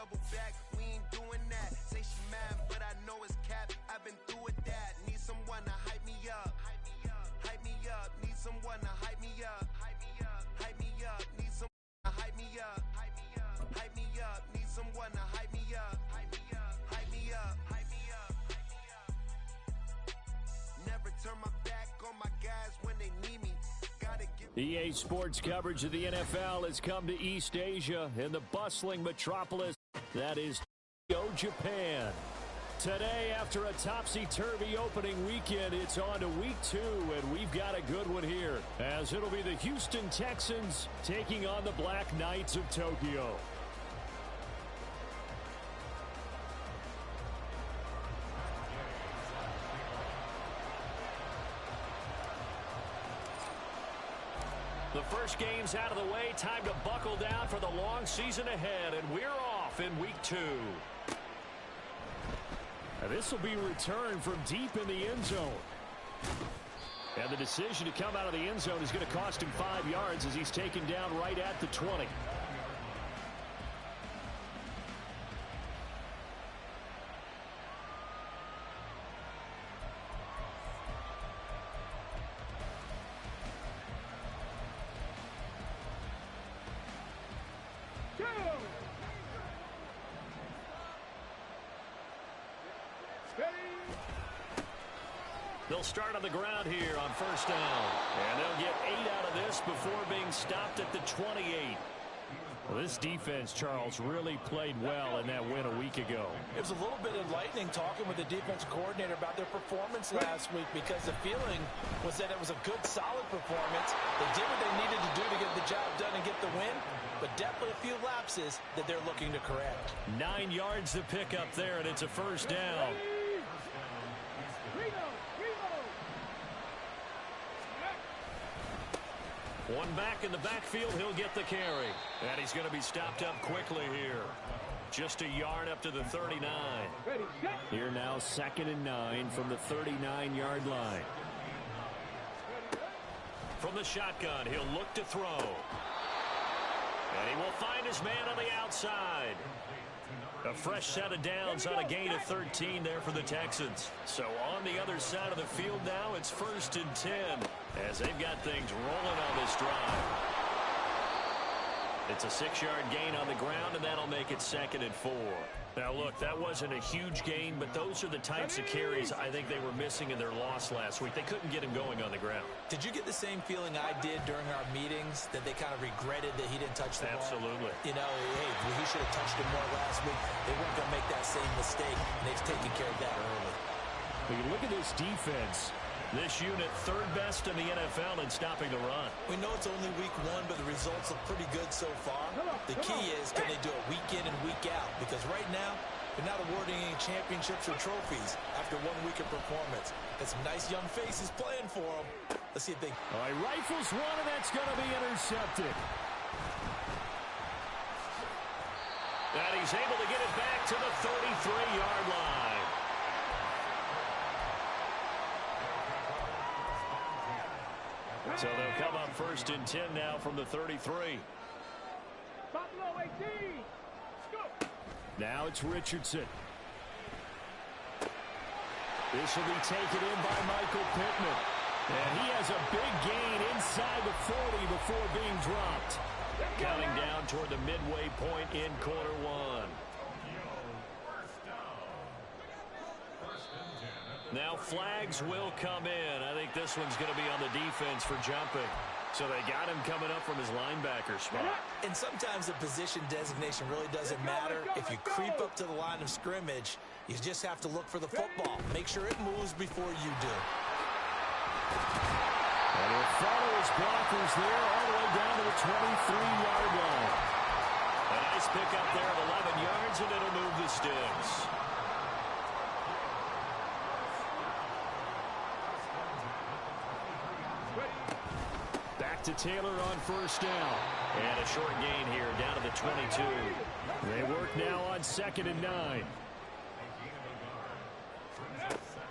double back, we ain't doing that. Say she mad, but I know it's cap. I've been through with that. Need someone to hype me up. Hype me up. Need someone to hype me up. Hype me up. Hype me up. Need someone to hype me up. Hype me up. Hype me up. Need someone to hype me up. Hype me up. Hype me up. Hype me up. Hype me up. Never turn my back on my guys when they need me. EA Sports coverage of the NFL has come to East Asia in the bustling metropolis that is Tokyo, Japan. Today, after a topsy-turvy opening weekend, it's on to week 2, and we've got a good one here, as it'll be the Houston Texans taking on the Black Knights of Tokyo. The first game's out of the way. Time to buckle down for the long season ahead, and we're off in week 2. Now this will be returned from deep in the end zone. And the decision to come out of the end zone is going to cost him 5 yards as he's taken down right at the 20. They'll start on the ground here on first down. And they'll get 8 out of this before being stopped at the 28. Well, this defense, Charles, really played well in that win a week ago. It was a little bit enlightening talking with the defensive coordinator about their performance last week, because the feeling was that it was a good, solid performance. They did what they needed to do to get the job done and get the win, but definitely a few lapses that they're looking to correct. 9 yards to pick up there, and it's a first down. One back in the backfield, he'll get the carry. And he's going to be stopped up quickly here. Just a yard up to the 39. Here now, 2nd and 9 from the 39-yard line. From the shotgun, he'll look to throw. And he will find his man on the outside. A fresh set of downs on a gain of 13 there for the Texans. So on the other side of the field now, it's 1st and 10 as they've got things rolling on this drive. It's a 6-yard gain on the ground, and that'll make it 2nd and 4. Now, look, that wasn't a huge gain, but those are the types of carries I think they were missing in their loss last week. They couldn't get him going on the ground. Did you get the same feeling I did during our meetings, that they kind of regretted that he didn't touch the ball? Absolutely. You know, hey, he should have touched it more last week. They weren't going to make that same mistake, and they've taken care of that early. When you look at this defense, this unit 3rd best in the NFL in stopping the run. We know it's only week 1, but the results look pretty good so far. The key is, can they do it week in and week out? Because right now, they're not awarding any championships or trophies after 1 week of performance. Got some nice young faces playing for them. Let's see if they... All right, rifles one, and that's going to be intercepted. And he's able to get it back to the 33-yard line. So they'll come up 1st and 10 now from the 33. Now it's Richardson. This will be taken in by Michael Pittman. And he has a big gain inside the 40 before being dropped. Counting down toward the midway point in quarter 1. Now flags will come in. I think this one's going to be on the defense for jumping. So they got him coming up from his linebacker spot. And sometimes the position designation really doesn't matter. If you creep up to the line of scrimmage, you just have to look for the football. Make sure it moves before you do. And he'll follow his blockers there all the way down to the 23-yard line. A nice pickup there of 11 yards, and it'll move the sticks. To Taylor on first down. And a short gain here down to the 22. They work now on 2nd and 9.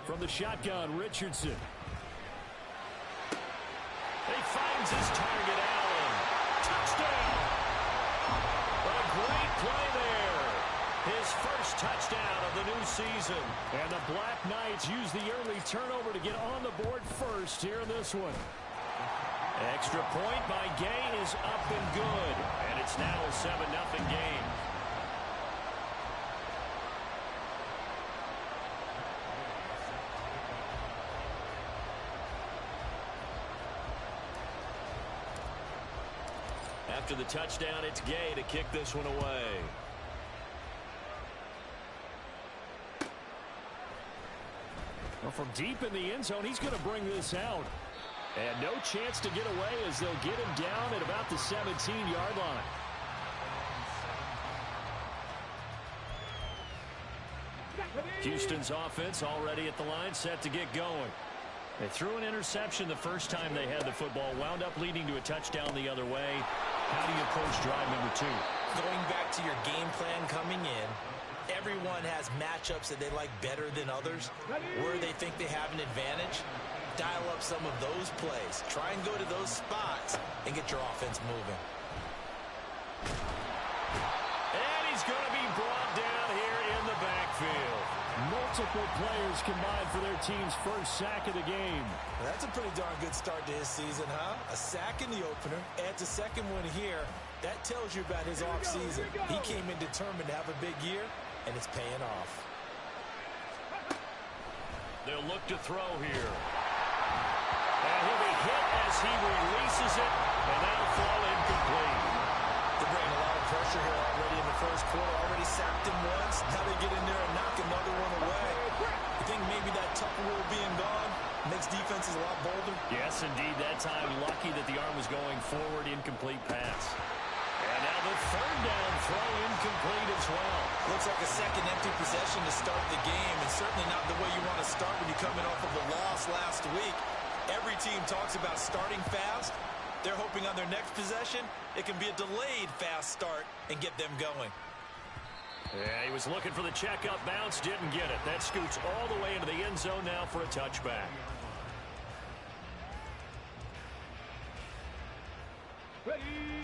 From the shotgun, Richardson. He finds his target, Allen. Touchdown! A great play there. touchdown of the new season. And the Black Knights use the early turnover to get on the board first here in this one. Extra point by Gay is up and good. And it's now a 7-0 game. After the touchdown, it's Gay to kick this one away. Well, from deep in the end zone, he's going to bring this out. And no chance to get away as they'll get him down at about the 17-yard line. Houston's offense already at the line, set to get going. They threw an interception the first time they had the football, wound up leading to a touchdown the other way. How do you approach drive number 2? Going back to your game plan coming in, everyone has matchups that they like better than others, where they think they have an advantage. Dial up some of those plays. Try and go to those spots and get your offense moving. And he's going to be brought down here in the backfield. Multiple players combined for their team's first sack of the game. Well, that's a pretty darn good start to his season, huh? A sack in the opener, adds a second one here. That tells you about his offseason. He came in determined to have a big year, and it's paying off. They'll look to throw here. And he'll be hit as he releases it, and that'll fall incomplete. They're bringing a lot of pressure here already in the first quarter. Already sacked him once. Now they get in there and knock another one away. I think maybe that tough rule being gone makes defenses a lot bolder. Yes, indeed. That time, lucky that the arm was going forward. Incomplete pass. And now the third down throw incomplete as well. Looks like a second empty possession to start the game, and certainly not the way you want to start when you're coming off of a loss last week. Every team talks about starting fast. They're hoping on their next possession, it can be a delayed fast start and get them going. Yeah, he was looking for the checkup bounce, didn't get it. That scoots all the way into the end zone now for a touchback.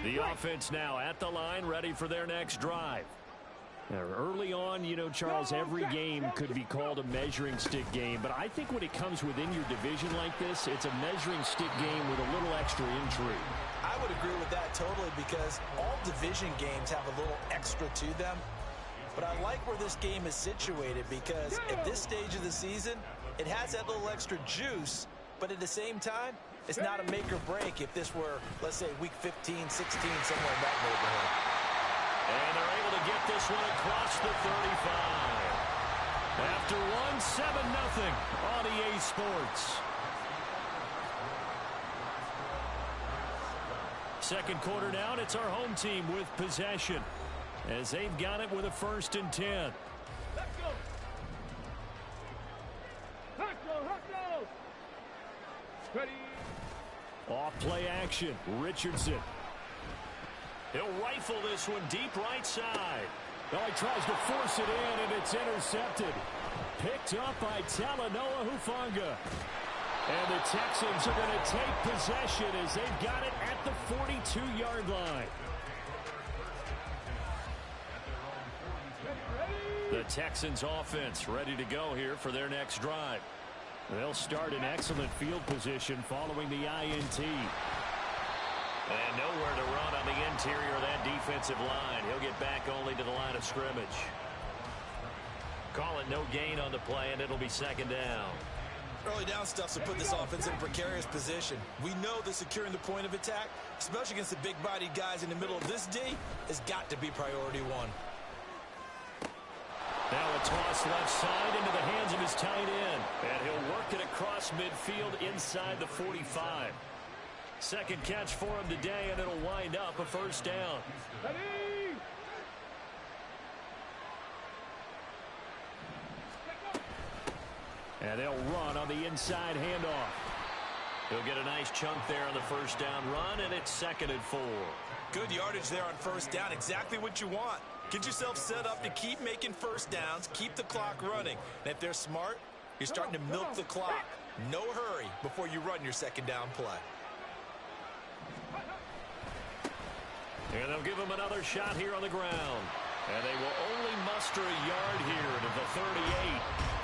The offense now at the line, ready for their next drive. Now, early on, you know, Charles, every game could be called a measuring stick game, but I think when it comes within your division like this, it's a measuring stick game with a little extra intrigue. I would agree with that totally, because all division games have a little extra to them. But I like where this game is situated, because at this stage of the season, it has that little extra juice, but at the same time, it's not a make or break if this were, let's say, week 15, 16, somewhere in that neighborhood. And they're able to get this one across the 35. After one, 7-0 on EA Sports. Second quarter now, and it's our home team with possession, as they've got it with a 1st and 10. Let's go. Let's go. Ready. Off play action. Richardson. He'll rifle this one deep right side. Well, he tries to force it in, and it's intercepted. Picked up by Talanoa Hufanga. And the Texans are going to take possession as they've got it at the 42-yard line. The Texans offense ready to go here for their next drive. They'll start in excellent field position following the INT. And nowhere to run on the interior of that defensive line. He'll get back only to the line of scrimmage. Call it no gain on the play, and it'll be 2nd down. Early down stuff to put this offense in a precarious position. We know that securing the point of attack, especially against the big-bodied guys in the middle of this D, has got to be priority one. Now a toss left side into the hands of his tight end. And he'll work it across midfield inside the 45. Second catch for him today, and it'll wind up a 1st down. Ready. And they'll run on the inside handoff. He'll get a nice chunk there on the 1st down run, and it's 2nd and 4. Good yardage there on 1st down. Exactly what you want. Get yourself set up to keep making 1st downs, keep the clock running. And if they're smart, you're starting to milk the clock. No hurry before you run your 2nd down play. And they'll give him another shot here on the ground. And they will only muster a yard here to the 38.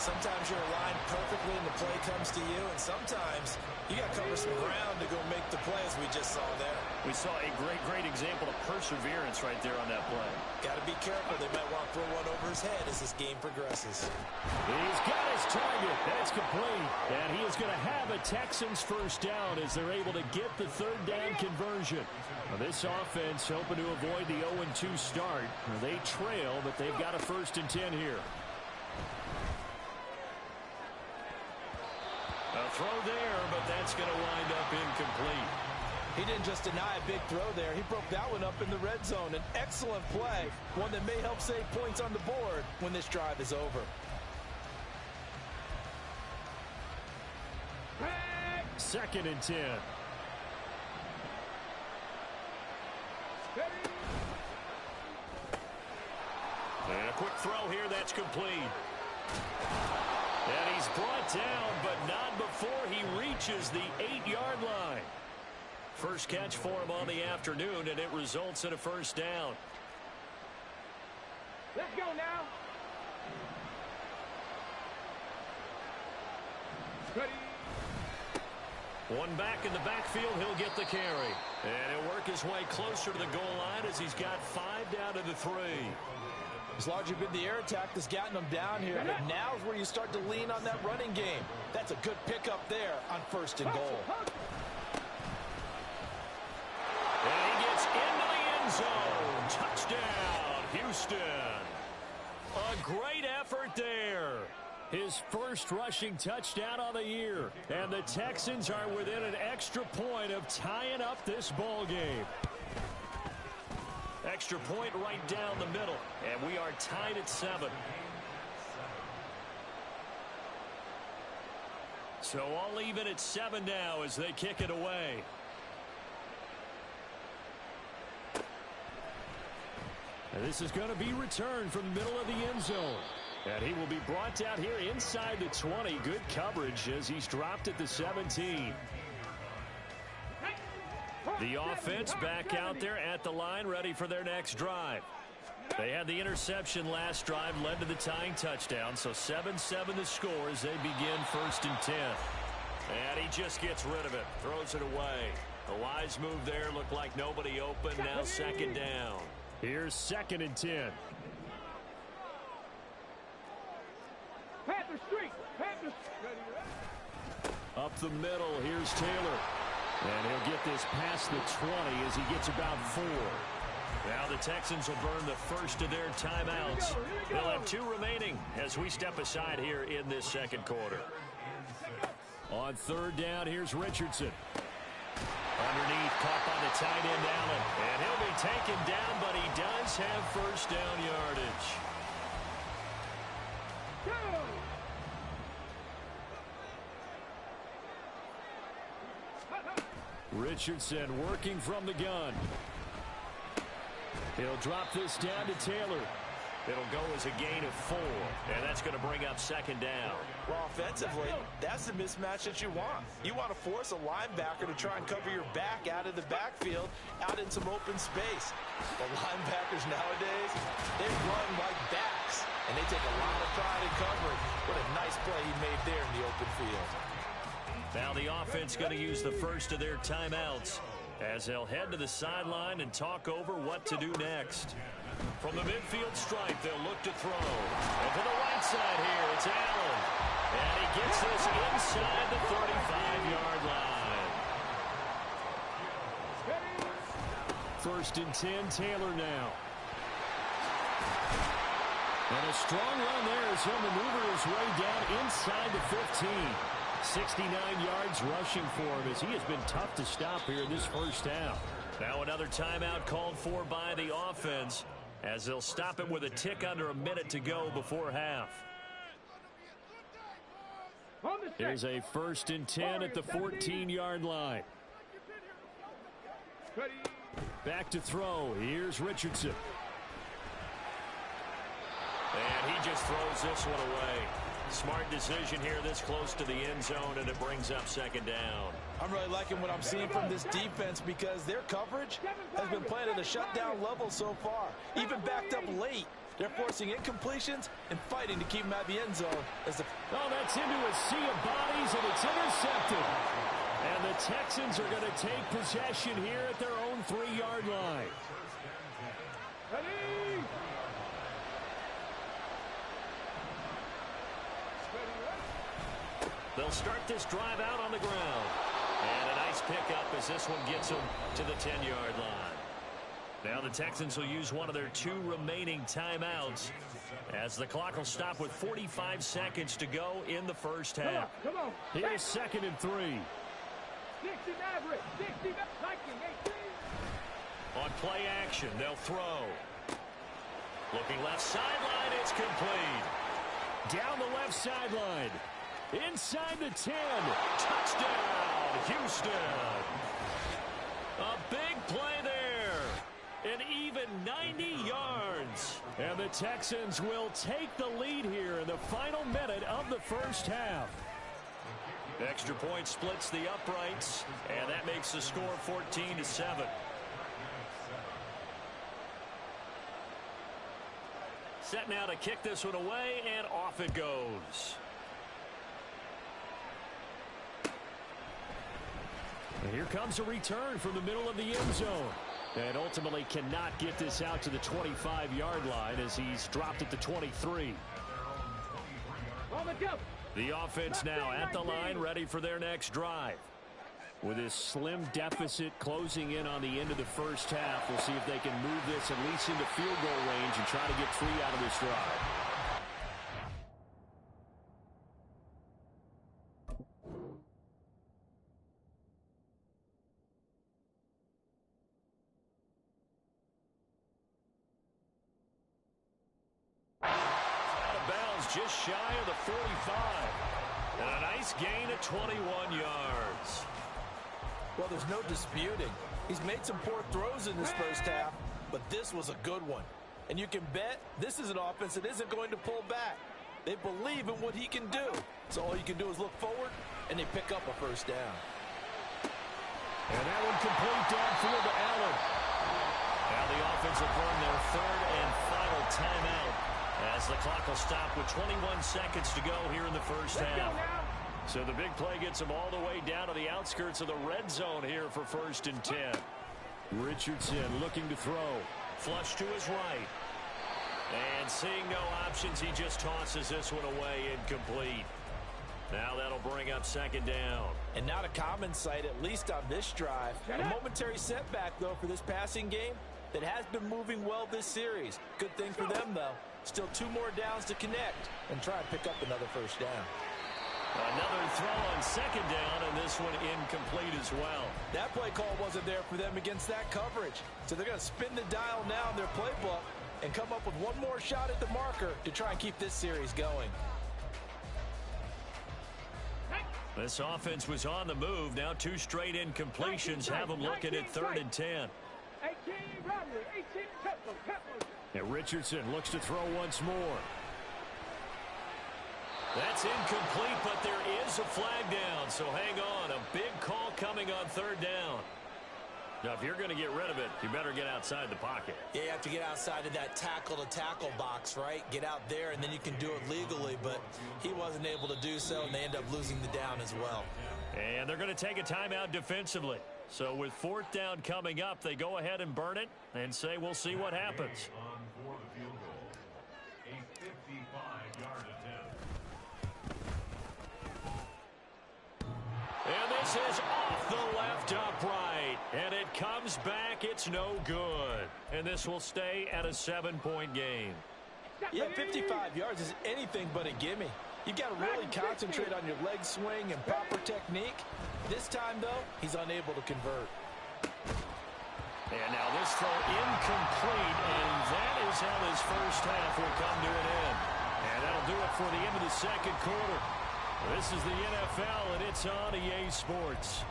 Sometimes you're aligned perfectly and the play comes to you, and sometimes you got to cover some ground to go make the play, as we just saw there. We saw a great example of perseverance right there on that play. Got to be careful. They might want to throw one over his head as this game progresses. He's got his target. That's complete. And he is going to have a Texans first down as they're able to get the third down conversion. Now, this offense hoping to avoid the 0-2 start. They trail, but they've got a 1st and 10 here. A throw there, but that's going to wind up incomplete. He didn't just deny a big throw there. He broke that one up in the red zone. An excellent play, one that may help save points on the board when this drive is over. Second and 10. And a quick throw here, that's complete. And he's brought down, but not before he reaches the 8-yard line. First catch for him on the afternoon, and it results in a first down. Let's go now. Ready. One back in the backfield, he'll get the carry. And he'll work his way closer to the goal line as he's got 5 down to the 3. It's largely been the air attack that's gotten them down here, but now is where you start to lean on that running game. That's a good pickup there on 1st and goal. And he gets into the end zone. Touchdown, Houston. A great effort there. His first rushing touchdown on the year. And the Texans are within an extra point of tying up this ball game. Extra point right down the middle. And we are tied at 7. So all even at 7 now as they kick it away. And this is going to be returned from the middle of the end zone. And he will be brought down here inside the 20. Good coverage as he's dropped at the 17. The offense back out there at the line, ready for their next drive. They had the interception last drive, led to the tying touchdown. So 7-7 the score as they begin 1st and 10. And he just gets rid of it, throws it away. A wise move there, looked like nobody open. Now 2nd down. Here's 2nd and 10. Panther Street. Panther. Up the middle, here's Taylor. And he'll get this past the 20 as he gets about 4. Now the Texans will burn the first of their timeouts. They'll have 2 remaining as we step aside here in this 2nd quarter. On 3rd down, here's Richardson. Underneath, caught by the tight end Allen. And he'll be taken down, but he does have first down yardage. Richardson working from the gun. He'll drop this down to Taylor. It'll go as a gain of 4, and that's going to bring up 2nd down. Well, offensively, that's the mismatch that you want. You want to force a linebacker to try and cover your back out of the backfield, out in some open space. The linebackers nowadays, they run like backs, and they take a lot of pride in covering. What a nice play he made there in the open field. Now the offense going to use the first of their timeouts as they'll head to the sideline and talk over what to do next. From the midfield stripe, they'll look to throw. And to the right side here, it's Allen. And he gets this inside the 35-yard line. 1st and 10, Taylor now. And a strong run there as he'll maneuver his way down inside the 15. 69 yards rushing for him as he has been tough to stop here in this first half. Now another timeout called for by the offense as they'll stop it with a tick under a minute to go before half. Here's a 1st and 10 at the 14-yard line. Back to throw. Here's Richardson. And he just throws this one away. Smart decision here this close to the end zone, and it brings up second down. I'm really liking what I'm seeing from this defense because their coverage has been playing at a shutdown level so far. Even backed up late, they're forcing incompletions and fighting to keep them out of the end zone. Oh, that's into a sea of bodies, and it's intercepted. And the Texans are going to take possession here at their own 3-yard line. Ready? They'll start this drive out on the ground. And a nice pickup as this one gets them to the 10-yard line. Now the Texans will use one of their 2 remaining timeouts as the clock will stop with 45 seconds to go in the first half. Come on. Here's 2nd and 3. 60 average. 60 Viking, 18. On play action, they'll throw. Looking left sideline, it's complete. Down the left sideline. Inside the 10. Touchdown, Houston. A big play there. An even 90 yards. And the Texans will take the lead here in the final minute of the first half. Extra point splits the uprights, and that makes the score 14-7. Set now to kick this one away, and off it goes. And here comes a return from the middle of the end zone. And ultimately cannot get this out to the 25-yard line as he's dropped at the 23. The offense now at the line, ready for their next drive. With this slim deficit closing in on the end of the first half, we'll see if they can move this at least into field goal range and try to get 3 out of this drive. Just shy of the 45. And a nice gain of 21 yards. Well, there's no disputing. He's made some poor throws in this first half, but this was a good one. And you can bet this is an offense that isn't going to pull back. They believe in what he can do. So all you can do is look forward, and they pick up a first down. And that one complete downfield to Allen. Now the offense will burn their 3rd and final timeout as the clock will stop with 21 seconds to go here in the first half. So the big play gets them all the way down to the outskirts of the red zone here for 1st and 10. Richardson looking to throw. Flush to his right. And seeing no options, he just tosses this one away, incomplete. Now that'll bring up 2nd down. And not a common sight, at least on this drive. A momentary setback, though, for this passing game that has been moving well this series. Good thing for them, though. Still 2 more downs to connect and try and pick up another first down. Another throw on 2nd down, and this one incomplete as well. That play call wasn't there for them against that coverage. So they're going to spin the dial now in their playbook and come up with one more shot at the marker to try and keep this series going. This offense was on the move. Now 2 straight incompletions have them looking at 3rd and 10. 18 Romney, 18 Kepler. And Richardson looks to throw once more. That's incomplete, but there is a flag down, so hang on. A big call coming on 3rd down. Now, if you're going to get rid of it, you better get outside the pocket. Yeah, you have to get outside of that tackle-to-tackle box, right? Get out there, and then you can do it legally, but he wasn't able to do so, and they end up losing the down as well. And they're going to take a timeout defensively. So with 4th down coming up, they go ahead and burn it and say we'll see what happens. And this is off the left upright. And it comes back. It's no good. And this will stay at a 7-point game. Yeah, 55 yards is anything but a gimme. You've got to really concentrate on your leg swing and proper technique. This time, though, he's unable to convert. And now this throw incomplete, and that is how this first half will come to an end. And that'll do it for the end of the 2nd quarter. This is the NFL, and it's on EA Sports.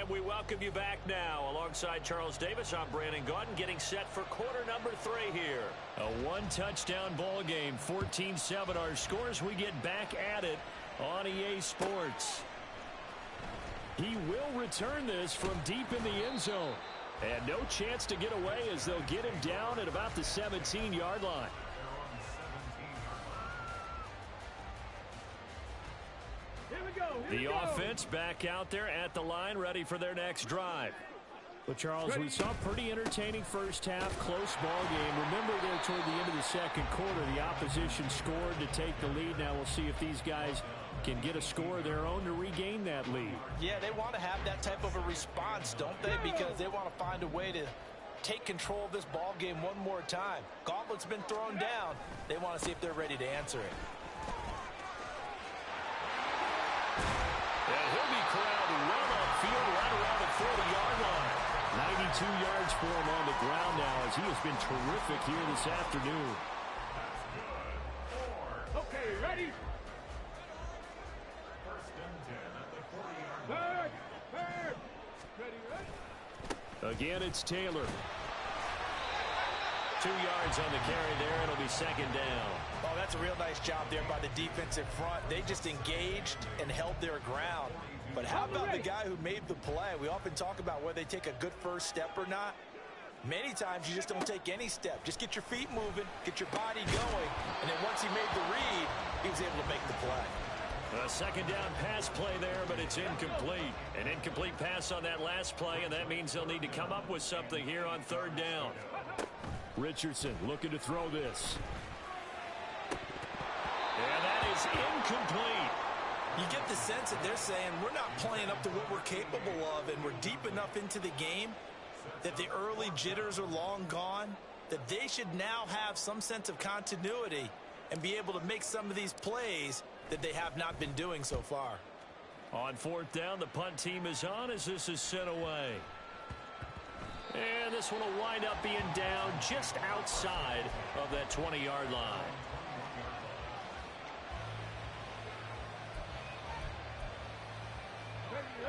we welcome you back now. Alongside Charles Davis, I'm Brandon Gaudin, getting set for quarter number 3 here. A one-touchdown ball game, 14-7 our scores. We get back at it on EA Sports. He will return this from deep in the end zone. And no chance to get away as they'll get him down at about the 17-yard line. The offense back out there at the line, ready for their next drive. Well, Charles, we saw a pretty entertaining first half, close ball game. Remember there toward the end of the second quarter, the opposition scored to take the lead. Now we'll see if these guys can get a score of their own to regain that lead. Yeah, they want to have that type of a response, don't they? Because they want to find a way to take control of this ball game one more time. Gauntlet's been thrown down. They want to see if they're ready to answer it. And he'll be corralled well upfield right around the 40-yard line. 92 yards for him on the ground now as he has been terrific here this afternoon. Okay, ready? Third. Ready? Again, it's Taylor. 2 yards on the carry there. It'll be second down. Oh, that's a real nice job there by the defensive front. They just engaged and held their ground. But how about the guy who made the play? We often talk about whether they take a good first step or not. Many times you just don't take any step. Just get your feet moving, get your body going, and then once he made the read, he was able to make the play. A second down pass play there, but it's incomplete. An incomplete pass on that last play, and that means they'll need to come up with something here on third down. Richardson looking to throw this. And that is incomplete. You get the sense that they're saying we're not playing up to what we're capable of, and we're deep enough into the game that the early jitters are long gone, that they should now have some sense of continuity and be able to make some of these plays that they have not been doing so far. On fourth down, the punt team is on as this is sent away. And this one will wind up being down just outside of that 20-yard line.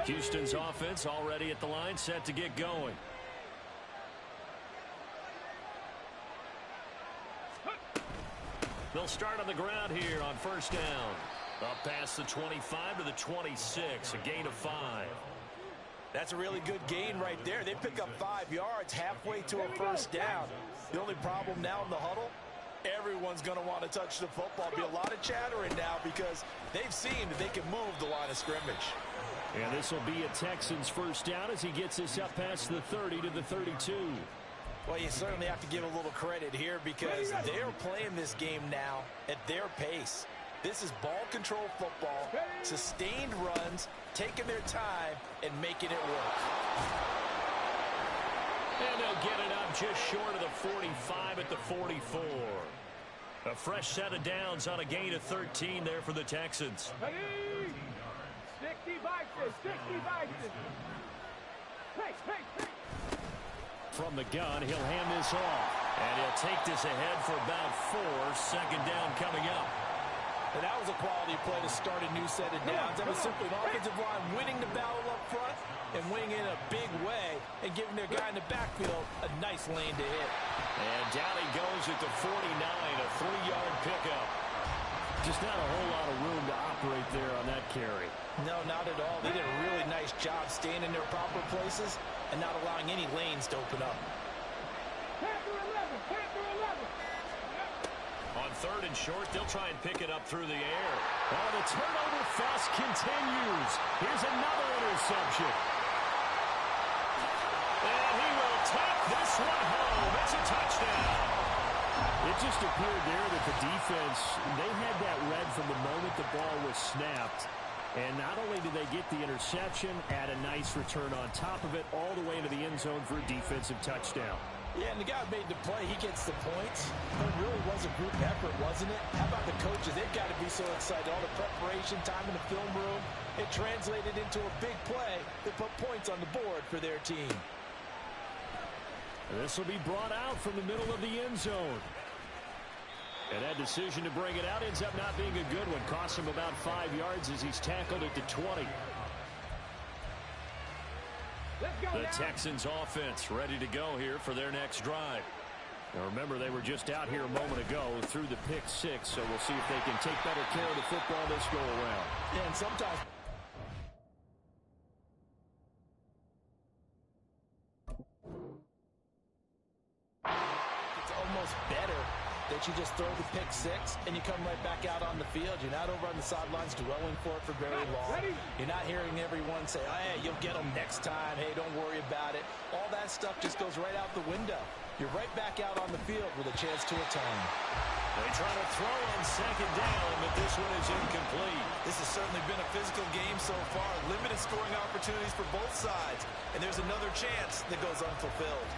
Houston's offense already at the line, set to get going. They'll start on the ground here on first down. Up past the 25 to the 26, a gain of 5. That's a really good gain right there. They pick up 5 yards halfway to a first down. The only problem now in the huddle, everyone's going to want to touch the football. Be a lot of chattering now because they've seen that they can move the line of scrimmage. And this will be a Texans first down as he gets this up past the 30 to the 32. Well, you certainly have to give a little credit here because they're playing this game now at their pace. This is ball control football, sustained runs, taking their time, and making it work. And they'll get it up just short of the 45 at the 44. A fresh set of downs on a gain of 13 there for the Texans. 60 boxes. Hey. From the gun, he'll hand this off. And he'll take this ahead for about 4. Second down coming up. And that was a quality play to start a new set of downs. That was simply an offensive line winning the battle up front and winning in a big way and giving their guy in the backfield a nice lane to hit. And down he goes at the 49, a 3-yard pickup. Just not a whole lot of room to operate there on that carry. No, not at all. They did a really nice job staying in their proper places and not allowing any lanes to open up. Panther 11. On third and short, they'll try and pick it up through the air. Oh, the turnover fest continues. Here's another interception. And he will take this one home. It's a touchdown. It just appeared there that the defense, they had that read from the moment the ball was snapped. And not only did they get the interception, add a nice return on top of it, all the way into the end zone for a defensive touchdown. Yeah, and the guy who made the play, he gets the points. But it really was a group effort, wasn't it? How about the coaches? They've got to be so excited. All the preparation time in the film room, it translated into a big play that put points on the board for their team. This will be brought out from the middle of the end zone. And that decision to bring it out ends up not being a good one. Costs him about 5 yards as he's tackled at the 20. The Texans offense ready to go here for their next drive. Now remember, they were just out here a moment ago through the pick six, so we'll see if they can take better care of the football this go around. Yeah, and sometimes it's almost better that you just throw the pick six and you come right back out on the field. You're not over on the sidelines dwelling for it for very long. You're not hearing everyone say, oh, hey, you'll get them next time. Hey, don't worry about it. All that stuff just goes right out the window. You're right back out on the field with a chance to atone. They try to throw on second down, but this one is incomplete. This has certainly been a physical game so far. Limited scoring opportunities for both sides. And there's another chance that goes unfulfilled.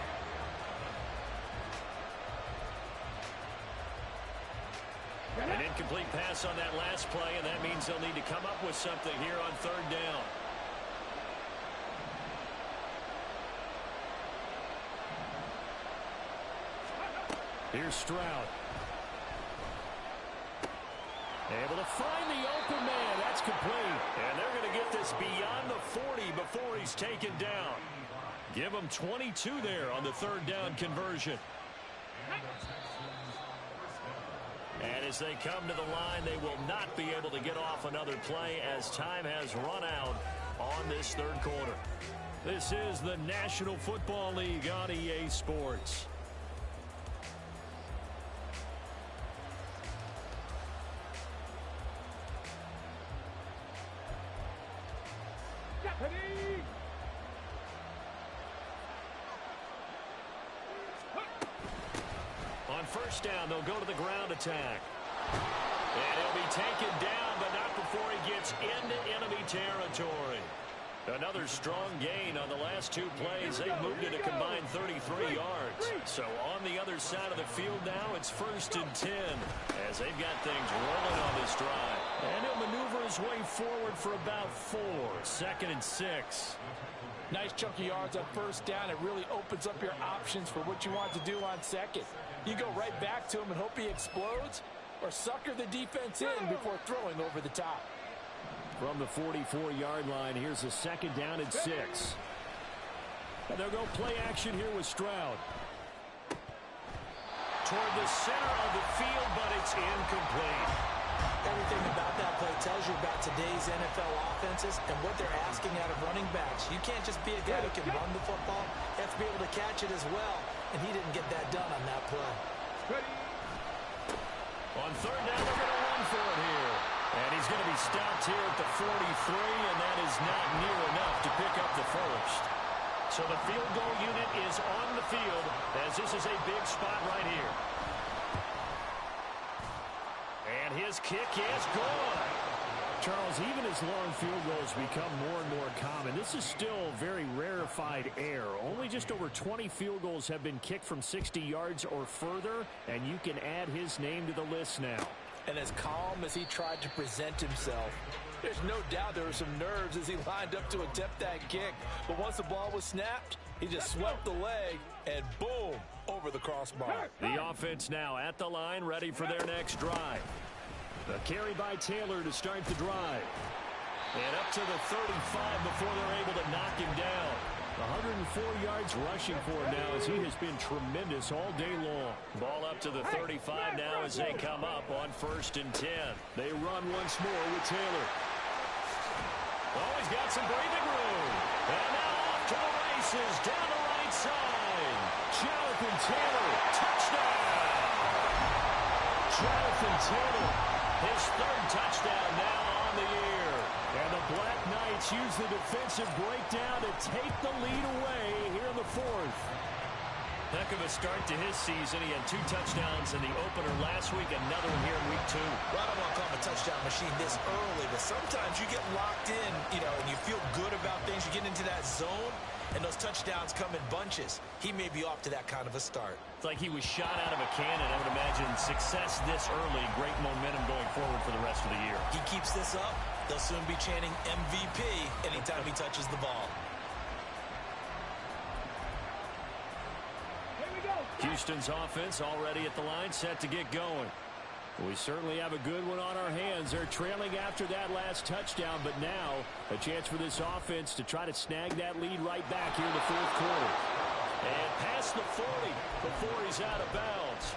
An incomplete pass on that last play, and that means they'll need to come up with something here on third down. Here's Stroud. Able to find the open man. That's complete. And they're going to get this beyond the 40 before he's taken down. Give him 22 there on the third down conversion. And as they come to the line, they will not be able to get off another play as time has run out on this third quarter. This is the National Football League on EA Sports. On first down, they'll go to the ground attack. And he'll be taken down, but not before he gets into enemy territory. Another strong gain on the last two plays. They've moved it a combined 33 yards. So on the other side of the field now, it's 1st and 10 as they've got things rolling on this drive. And he'll maneuver his way forward for about 4. 2nd and 6. Nice chunk of yards on first down. It really opens up your options for what you want to do on second. You go right back to him and hope he explodes, or sucker the defense in before throwing over the top. From the 44-yard line, here's a 2nd down and 6. And they'll go play action here with Stroud. Toward the center of the field, but it's incomplete. Everything about that play tells you about today's NFL offenses and what they're asking out of running backs. You can't just be a guy who can run the football. You have to be able to catch it as well, and he didn't get that done on that play. On third down, they're going to run for it here. And he's going to be stopped here at the 43, and that is not near enough to pick up the first. So the field goal unit is on the field as this is a big spot right here. And his kick is good. Charles, even as long field goals become more and more common, this is still very rarefied air. Only just over 20 field goals have been kicked from 60 yards or further, and you can add his name to the list now. And as calm as he tried to present himself, there's no doubt there were some nerves as he lined up to attempt that kick. But once the ball was snapped, he just swept the leg, and boom, over the crossbar. The offense now at the line, ready for their next drive. A carry by Taylor to start the drive. And up to the 35 before they're able to knock him down. 104 yards rushing for him now as he has been tremendous all day long. Ball up to the 35 now as they come up on 1st and 10. They run once more with Taylor. Oh, he's got some breathing room. And now off to the races down the right side. Jonathan Taylor, touchdown! Jonathan Taylor, his 3rd touchdown now on the year. And the Black Knights use the defensive breakdown to take the lead away here in the 4th. Heck of a start to his season. He had 2 touchdowns in the opener last week, another one here in week 2. Well, I don't want to call him a touchdown machine this early, but sometimes you get locked in, and you feel good about things. You get into that zone, and those touchdowns come in bunches. He may be off to that kind of a start. It's like he was shot out of a cannon. I would imagine success this early, great momentum going forward for the rest of the year. He keeps this up, they'll soon be chanting MVP anytime he touches the ball. Houston's offense already at the line, set to get going. We certainly have a good one on our hands. They're trailing after that last touchdown, but now a chance for this offense to try to snag that lead right back here in the fourth quarter. And past the 40 before he's out of bounds.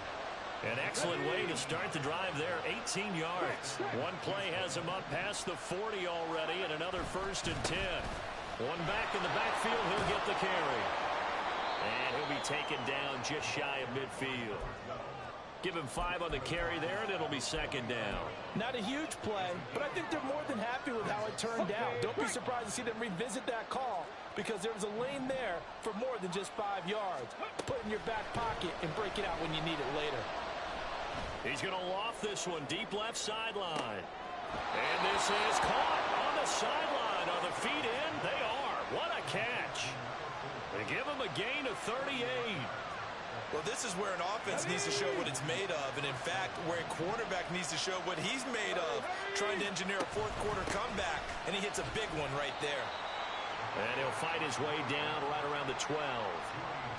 An excellent way to start the drive there, 18 yards. One play has him up past the 40 already, and another 1st and 10. One back in the backfield, he'll get the carry. And he'll be taken down just shy of midfield. Give him 5 on the carry there, and it'll be 2nd down. Not a huge play, but I think they're more than happy with how it turned out. Don't be surprised to see them revisit that call because there was a lane there for more than just 5 yards. Put it in your back pocket and break it out when you need it later. He's going to loft this one deep left sideline. And this is caught on the sideline. Are the feet in? They are. What a catch. They give him a gain of 38. Well, this is where an offense needs to show what it's made of, and in fact, where a quarterback needs to show what he's made of, trying to engineer a fourth-quarter comeback, and he hits a big one right there. And he'll fight his way down right around the 12.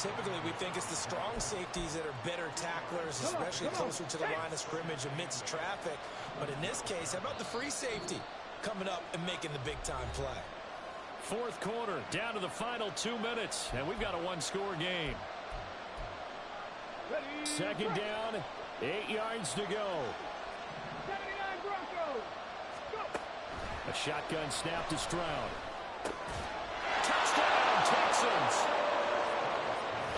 Typically, we think it's the strong safeties that are better tacklers, especially closer to the line of scrimmage amidst traffic. But in this case, how about the free safety coming up and making the big-time play? Fourth quarter, down to the final 2 minutes, and we've got a one-score game. 2nd down, 8 yards to go. 79 Broncos. Go. A shotgun snap to Stroud. Touchdown, Texans.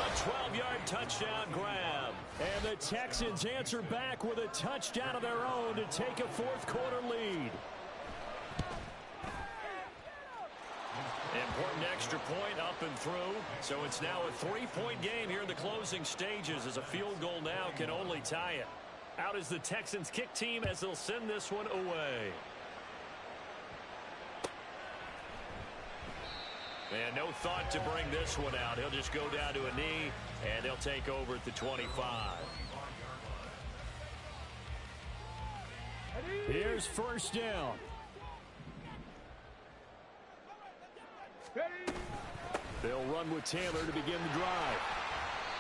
A 12-yard touchdown grab. And the Texans answer back with a touchdown of their own to take a fourth-quarter lead. Important extra point up and through. So it's now a 3-point game here in the closing stages as a field goal now can only tie it. Out is the Texans kick team as they'll send this one away. And no thought to bring this one out. He'll just go down to a knee, and they'll take over at the 25. Here's 1st down. They'll run with Taylor to begin the drive.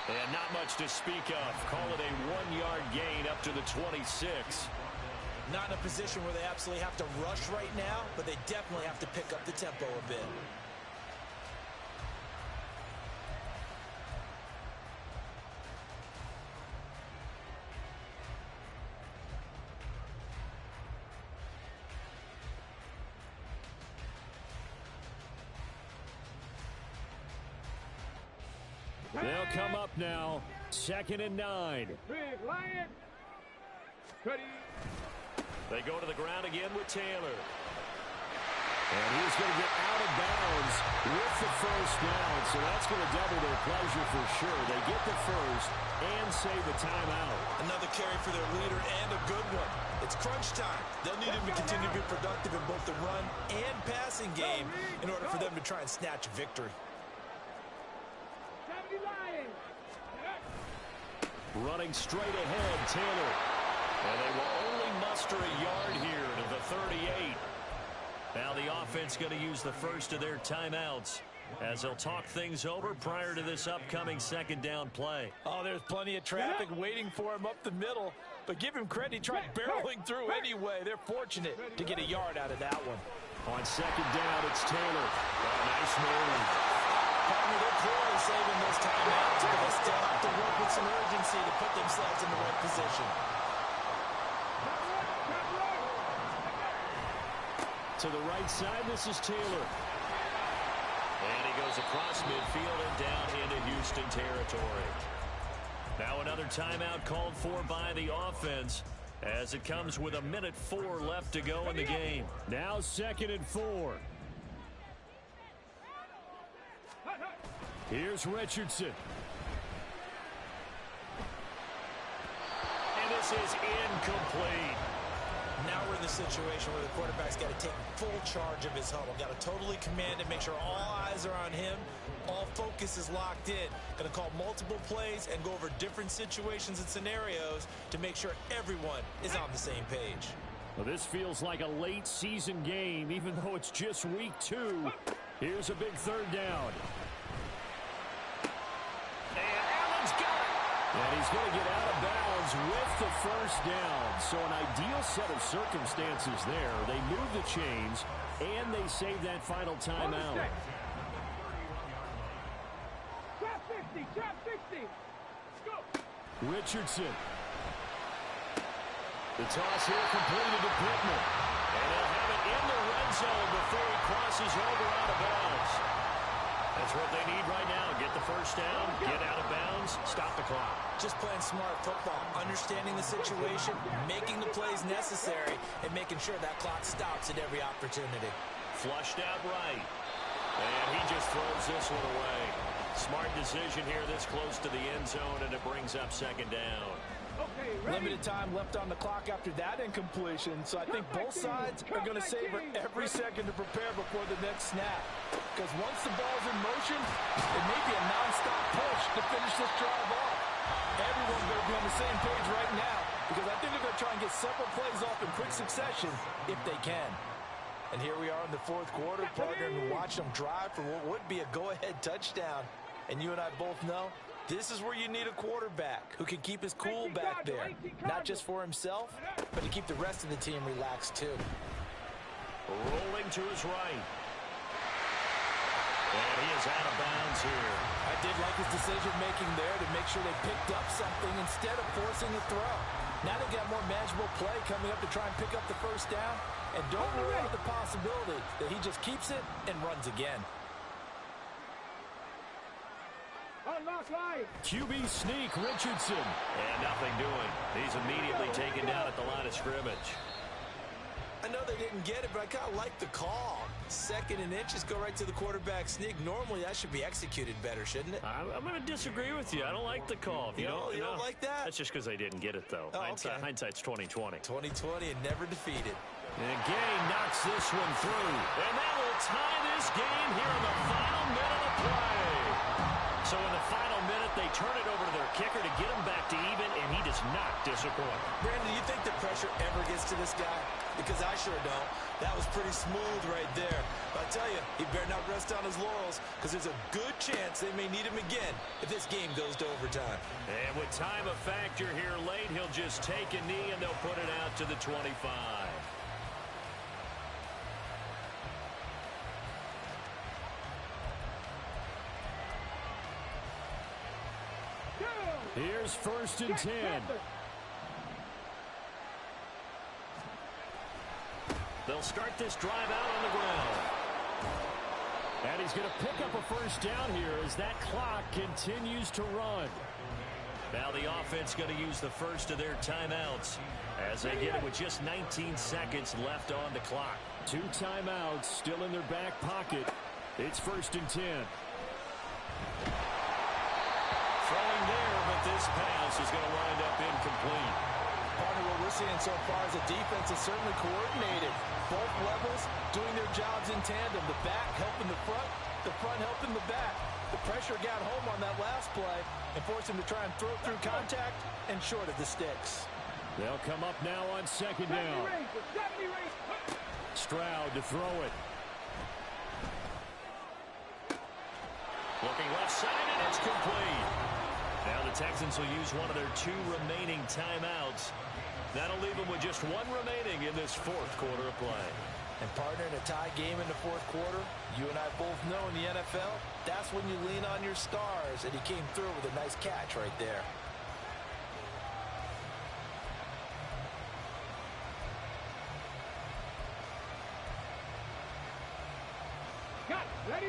And not much to speak of. Call it a 1-yard gain up to the 26. Not in a position where they absolutely have to rush right now, but they definitely have to pick up the tempo a bit. They'll come up now, 2nd and 9. Big Lion. Cuddy. They go to the ground again with Taylor. And he's going to get out of bounds with the 1st down, so that's going to double their pleasure for sure. They get the 1st and save a timeout. Another carry for their leader and a good one. It's crunch time. They'll need him to continue to be productive in both the run and passing game in order for them to try and snatch a victory. 70 Lions. Running straight ahead, Taylor. And they will only muster a yard here to the 38. Now the offense going to use the first of their timeouts as they'll talk things over prior to this upcoming 2nd down play. Oh, there's plenty of traffic waiting for him up the middle. But give him credit, he tried barreling through anyway. They're fortunate to get a yard out of that one. On 2nd down, it's Taylor. Oh, nice move. Partner, they're clearly saving those timeouts, but they still have to work with some urgency to put themselves in the right position. To the right side, this is Taylor. And he goes across midfield and down into Houston territory. Now another timeout called for by the offense as it comes with 1:04 left to go in the game. Now 2nd and 4. Here's Richardson. And this is incomplete. Now we're in the situation where the quarterback's got to take full charge of his huddle. Got to totally command it, make sure all eyes are on him. All focus is locked in. Going to call multiple plays and go over different situations and scenarios to make sure everyone is on the same page. Well, this feels like a late season game, even though it's just week 2. Here's a big 3rd down. And Allen's got it. And he's going to get out of bounds with the first down. So an ideal set of circumstances there. They move the chains, and they save that final timeout. Trap 50, trap 50. Go. Richardson. The toss here completed to Pittman. And he'll have it in the red zone before he crosses over out of bounds. That's what they need right now. Get the first down, get out of bounds, stop the clock. Just playing smart football, understanding the situation, making the plays necessary, and making sure that clock stops at every opportunity. Flushed out right. And he just throws this one away. Smart decision here this close to the end zone, and it brings up second down. Okay, ready. Limited time left on the clock after that incompletion, so I think both sides are going to savor every second to prepare before the next snap. Because once the ball's in motion, it may be a non-stop push to finish this drive off. Everyone's going to be on the same page right now, because I think they're going to try and get several plays off in quick succession if they can. And here we are in the fourth quarter, partner, and watch them drive for what would be a go-ahead touchdown. And you and I both know this is where you need a quarterback who can keep his cool back there, not just for himself, but to keep the rest of the team relaxed too. Rolling to his right. And he is out of bounds here. I did like his decision-making there to make sure they picked up something instead of forcing a throw. Now they got more manageable play coming up to try and pick up the first down, and don't rule out the possibility that he just keeps it and runs again. Unlock line. QB sneak, Richardson. And nothing doing. He's immediately taken down at the line of scrimmage. I know they didn't get it, but I kind of like the call. Second and inches go right to the quarterback sneak. Normally, that should be executed better, shouldn't it? I'm going to disagree with you. I don't like the call. You don't like that? That's just because they didn't get it, though. Oh, okay. Hindsight's 20/20. 2020 and never defeated. And Gay knocks this one through. And that will tie this game here in the final minute of play. So in the final minute, they turn it over to their kicker to get him back to even, and he does not disappoint. Brandon, do you think the pressure ever gets to this guy? Because I sure don't. That was pretty smooth right there. But I tell you, he better not rest on his laurels, because there's a good chance they may need him again if this game goes to overtime. And with time a factor here late, he'll just take a knee, and they'll put it out to the 25. Here's first and 10. They'll start this drive out on the ground. And he's going to pick up a first down here as that clock continues to run. Now the offense going to use the first of their timeouts as they get it with just 19 seconds left on the clock. 2 timeouts still in their back pocket. It's first and 10. Throwing there, but this pass is going to wind up incomplete. Partner, what we're seeing so far is the defense is certainly coordinated. Both levels doing their jobs in tandem. The back helping the front helping the back. The pressure got home on that last play and forced him to try and throw through contact and short of the sticks. They'll come up now on second down. Stroud to throw it. Looking left side, and it's complete. Now the Texans will use one of their 2 remaining timeouts. That'll leave them with just 1 remaining in this fourth quarter of play. And partner, in a tie game in the fourth quarter, you and I both know in the NFL, that's when you lean on your stars, and he came through with a nice catch right there.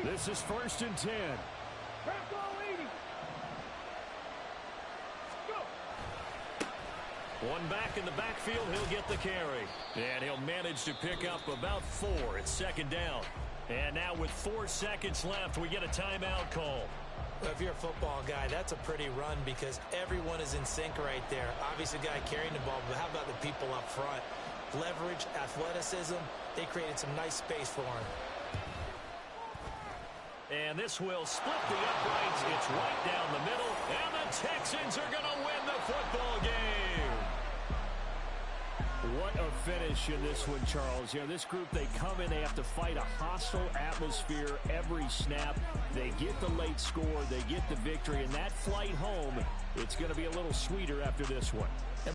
This is first and 10. One back in the backfield, he'll get the carry. And he'll manage to pick up about 4 at second down. And now with 4 seconds left, we get a timeout call. Well, if you're a football guy, that's a pretty run because everyone is in sync right there. Obviously, the guy carrying the ball, but how about the people up front? Leverage, athleticism, they created some nice space for him. And this will split the uprights. It's right down the middle. And the Texans are going to win the football game. What a finish in this one, Charles. You know, this group, they come in, they have to fight a hostile atmosphere every snap. They get the late score, they get the victory, and that flight home, it's going to be a little sweeter after this one.